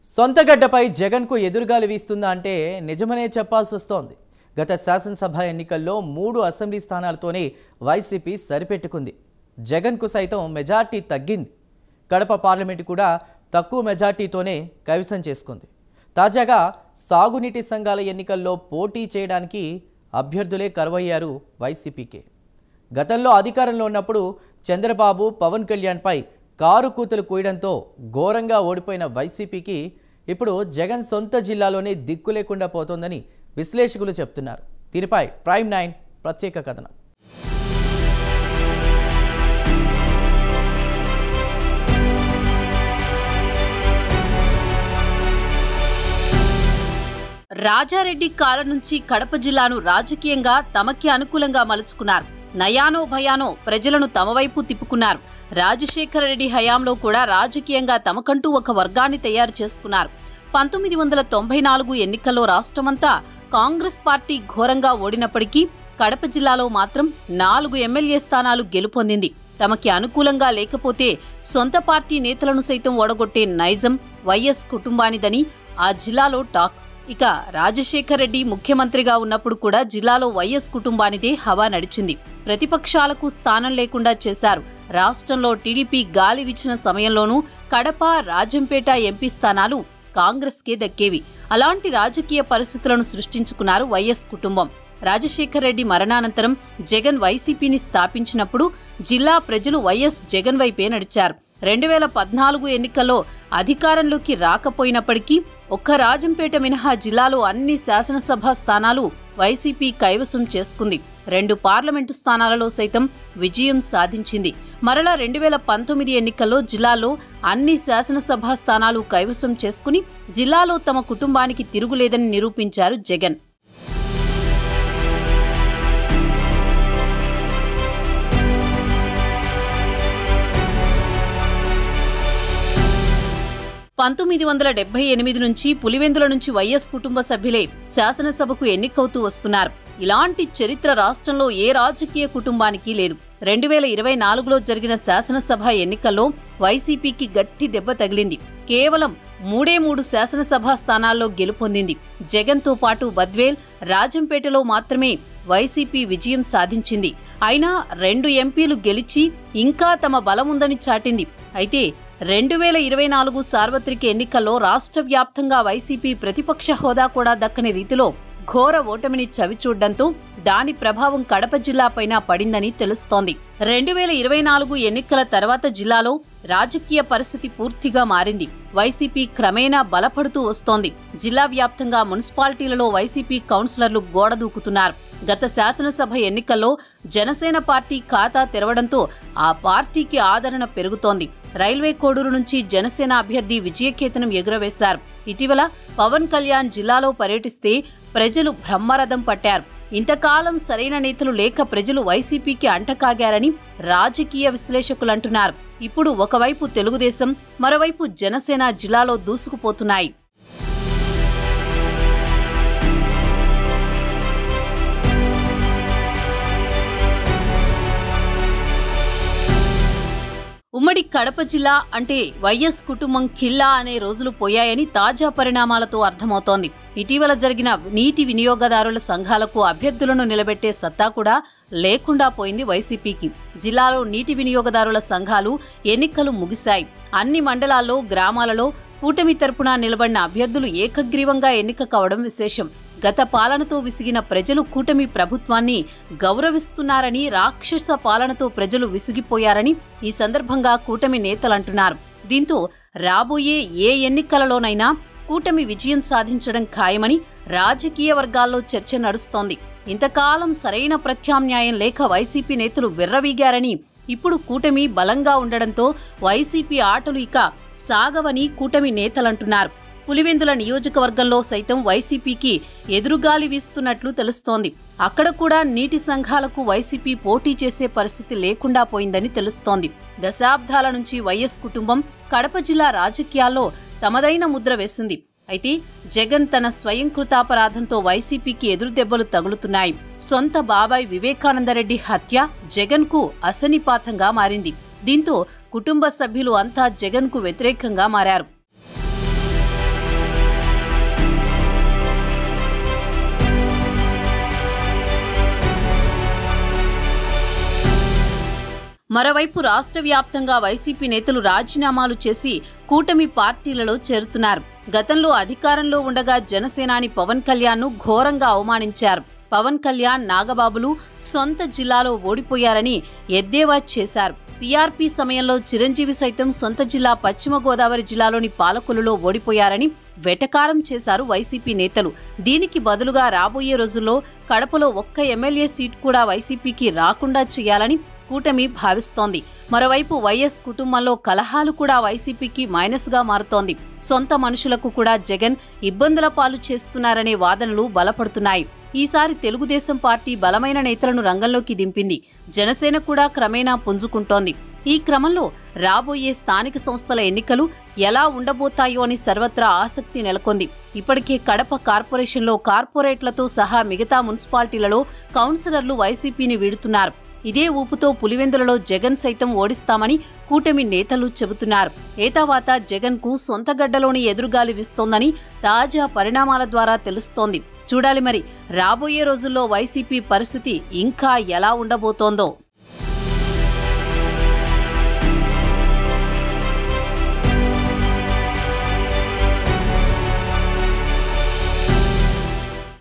సొంతగడ్డపై జగన్కు ఎదురుగాలి వీస్తుందా అంటే నిజమనే చెప్పాల్సి వస్తోంది. గత శాసనసభ ఎన్నికల్లో 3 అసెంబ్లీ స్థానాలతోనే వైసీపీ సరిపెట్టుకుంది. జగన్కు సైతం మెజార్టీ తగ్గింది. కడప పార్లమెంటు కూడా తక్కువ మెజార్టీతోనే కైవసం చేసుకుంది. తాజాగా సాగునీటి సంఘాల ఎన్నికల్లో పోటీ చేయడానికి అభ్యర్థులే కరువయ్యారు వైసీపీకి. గతంలో అధికారంలో ఉన్నప్పుడు చంద్రబాబు, పవన్ కళ్యాణ్పై కారు కూతులు కూయడంతో ఘోరంగా ఓడిపోయిన వైసీపీకి ఇప్పుడు జగన్ సొంత జిల్లాలోనే దిక్కు లేకుండా పోతోందని విశ్లేషకులు చెప్తున్నారు. దీనిపై ప్రైమ్ 9 ప్రత్యేక కథనం. రాజారెడ్డి కాలం నుంచి కడప జిల్లాను రాజకీయంగా తమకి అనుకూలంగా మలుచుకున్నారు. నయానో భయానో ప్రజలను తమ వైపు తిప్పుకున్నారు. రాజశేఖర రెడ్డి హయాంలో కూడా రాజకీయంగా తమకంటూ ఒక వర్గాన్ని తయారు చేసుకున్నారు. 1994 ఎన్నికల్లో రాష్ట్రమంతా కాంగ్రెస్ పార్టీ ఘోరంగా ఓడినప్పటికీ కడప జిల్లాలో మాత్రం 4 ఎమ్మెల్యే స్థానాలు గెలుపొందింది. తమకి అనుకూలంగా లేకపోతే సొంత పార్టీ నేతలను సైతం ఓడగొట్టే నైజం వైఎస్ కుటుంబానిదని ఆ జిల్లాలో టాక్. ఇక రాజశేఖర్ రెడ్డి ముఖ్యమంత్రిగా ఉన్నప్పుడు కూడా జిల్లాలో వైఎస్ కుటుంబానిదే హవా నడిచింది. ప్రతిపక్షాలకు స్థానం లేకుండా చేశారు. రాష్ట్రంలో టీడీపీ గాలి వీచిన సమయంలోనూ కడప, రాజంపేట ఎంపీ స్థానాలు కాంగ్రెస్కే దక్కేవి. అలాంటి రాజకీయ పరిస్థితులను సృష్టించుకున్నారు వైఎస్ కుటుంబం. రాజశేఖర్ రెడ్డి మరణానంతరం జగన్ వైసీపీని స్థాపించినప్పుడు జిల్లా ప్రజలు వైఎస్ జగన్ వైపే నడిచారు. 2014 ఎన్నికల్లో అధికారంలోకి రాకపోయినప్పటికీ ఒక్క రాజంపేట మినహా జిల్లాలో అన్ని శాసనసభ స్థానాలు వైసీపీ కైవసం చేసుకుంది. 2 పార్లమెంటు స్థానాలలో సైతం విజయం సాధించింది. మరలా 2019 ఎన్నికల్లో జిల్లాలో అన్ని శాసనసభ స్థానాలు కైవసం చేసుకుని జిల్లాలో తమ కుటుంబానికి తిరుగులేదని నిరూపించారు జగన్. నుంచి పులివెందుల నుంచి వైఎస్ కుటుంబ సభ్యులే శాసనసభకు ఎన్నికవుతూ వస్తున్నారు. ఇలాంటి చరిత్ర రాష్ట్రంలో ఏ రాజకీయ కుటుంబానికి లేదు. 2024లో జరిగిన శాసనసభ ఎన్నికల్లో వైసీపీకి గట్టి దెబ్బ తగిలింది. కేవలం 3 శాసనసభ స్థానాల్లో గెలుపొందింది. జగన్తో పాటు బద్వేల్, రాజంపేటలో మాత్రమే వైసీపీ విజయం సాధించింది. అయినా 2 ఎంపీలు గెలిచి ఇంకా తమ బలముందని చాటింది. అయితే 2024 సార్వత్రిక ఎన్నికల్లో రాష్ట్ర వ్యాప్తంగా వైసీపీ ప్రతిపక్ష హోదా కూడా దక్కని రీతిలో ఘోర ఓటమిని చవిచూడ్డంతో దాని ప్రభావం కడప జిల్లాపైన పడిందని తెలుస్తోంది. 2024 ఎన్నికల తర్వాత జిల్లాలో రాజకీయ పరిస్థితి పూర్తిగా మారింది. వైసీపీ క్రమేణా బలపడుతూ వస్తోంది. జిల్లా వ్యాప్తంగా మున్సిపాలిటీలలో వైసీపీ కౌన్సిలర్లు గోడదూకుతున్నారు. గత శాసనసభ ఎన్నికల్లో జనసేన పార్టీ ఖాతా తెరవడంతో ఆ పార్టీకి ఆదరణ పెరుగుతోంది. రైల్వే కోడూరు నుంచి జనసేన అభ్యర్థి విజయకేతనం ఎగురవేశారు. ఇటీవల పవన్ కళ్యాణ్ జిల్లాలో పర్యటిస్తే ప్రజలు బ్రహ్మరథం పట్టారు. ఇంతకాలం సరైన నేతలు లేక ప్రజలు వైసీపీకి అంటకాగారని రాజకీయ విశ్లేషకులు అంటున్నారు. ఇప్పుడు ఒకవైపు తెలుగుదేశం, మరోవైపు జనసేన జిల్లాలో దూసుకుపోతున్నాయి. ఉమ్మడి కడప జిల్లా అంటే వైఎస్ కుటుంబం కిల్లా అనే రోజులు పోయాయని తాజా పరిణామాలతో అర్థమవుతోంది. ఇటీవల జరిగిన నీటి వినియోగదారుల సంఘాలకు అభ్యర్థులను నిలబెట్టే సత్తా కూడా లేకుండా పోయింది వైసీపీకి. జిల్లాలో నీటి వినియోగదారుల సంఘాలు ఎన్నికలు ముగిశాయి. అన్ని మండలాల్లో, గ్రామాలలో కూటమి తరపున నిలబడిన అభ్యర్థులు ఏకగ్రీవంగా ఎన్నిక కావడం విశేషం. గత పాలనతో విసిగిన ప్రజలు కూటమి ప్రభుత్వాన్ని గౌరవిస్తున్నారని, రాక్షస పాలనతో ప్రజలు విసిగిపోయారని ఈ సందర్భంగా కూటమి నేతలంటున్నారు. దీంతో రాబోయే ఏ ఎన్నికలలోనైనా కూటమి విజయం సాధించడం ఖాయమని రాజకీయ వర్గాల్లో చర్చ నడుస్తోంది. ఇంతకాలం సరైన ప్రత్యామ్నాయం లేక వైసీపీ నేతలు విర్రవీగారని, ఇప్పుడు కూటమి బలంగా ఉండడంతో వైసీపీ ఆటలు ఇక సాగవని కూటమి నేతలంటున్నారు. పులివెందుల నియోజకవర్గంలో సైతం వైసీపీకి ఎదురుగాలి వీస్తున్నట్లు తెలుస్తోంది. అక్కడ కూడా నీటి సంఘాలకు వైసీపీ పోటీ చేసే పరిస్థితి లేకుండా పోయిందని తెలుస్తోంది. దశాబ్దాల నుంచి వైఎస్ కుటుంబం కడప జిల్లా రాజకీయాల్లో తమదైన ముద్ర వేసింది. అయితే జగన్ తన స్వయం కృతాపరాధంతో వైసీపీకి ఎదురుదెబ్బలు తగులుతున్నాయి. సొంత బాబాయ్ వివేకానందరెడ్డి హత్య జగన్కు అసనిపాతంగా మారింది. దీంతో కుటుంబ సభ్యులు అంతా జగన్కు వ్యతిరేకంగా మారారు. మరోవైపు రాష్ట్ర వ్యాప్తంగా వైసీపీ నేతలు రాజీనామాలు చేసి కూటమి పార్టీలలో చేరుతున్నారు. గతంలో అధికారంలో ఉండగా జనసేనాని పవన్ కళ్యాణ్ను ఘోరంగా అవమానించారు. పవన్ కళ్యాణ్, నాగబాబులు సొంత జిల్లాలో ఓడిపోయారని ఎద్దేవా చేశారు. పీఆర్పీ సమయంలో చిరంజీవి సైతం సొంత జిల్లా పశ్చిమ గోదావరి జిల్లాలోని పాలకొల్లులో ఓడిపోయారని వెటకారం చేశారు వైసీపీ నేతలు. దీనికి బదులుగా రాబోయే రోజుల్లో కడపలో ఒక్క ఎమ్మెల్యే సీట్ కూడా వైసీపీకి రాకుండా చేయాలని కూటమి భావిస్తోంది. మరోవైపు వైఎస్ కుటుంబంలో కలహాలు కూడా వైసీపీకి మైనస్గా మారుతోంది. సొంత మనుషులకు కూడా జగన్ ఇబ్బందుల పాలు చేస్తున్నారనే వాదనలు బలపడుతున్నాయి. ఈసారి తెలుగుదేశం పార్టీ బలమైన నేతలను రంగంలోకి దింపింది. జనసేన కూడా క్రమేణా పుంజుకుంటోంది. ఈ క్రమంలో రాబోయే స్థానిక సంస్థల ఎన్నికలు ఎలా ఉండబోతాయో అని సర్వత్రా ఆసక్తి నెలకొంది. ఇప్పటికే కడప కార్పొరేషన్లో కార్పొరేట్లతో సహా మిగతా మున్సిపాలిటీలలో కౌన్సిలర్లు వైసీపీని వీడుతున్నారు. ఇదే ఊపుతో పులివెందులలో జగన్ సైతం ఓడిస్తామని కూటమి నేతలు చెబుతున్నారు. ఏతావాత జగన్కు సొంత గడ్డలోని ఎదురుగాలి వీస్తోందని తాజా పరిణామాల ద్వారా తెలుస్తోంది. చూడాలి మరి రాబోయే రోజుల్లో వైసీపీ పరిస్థితి ఇంకా ఎలా ఉండబోతోందో.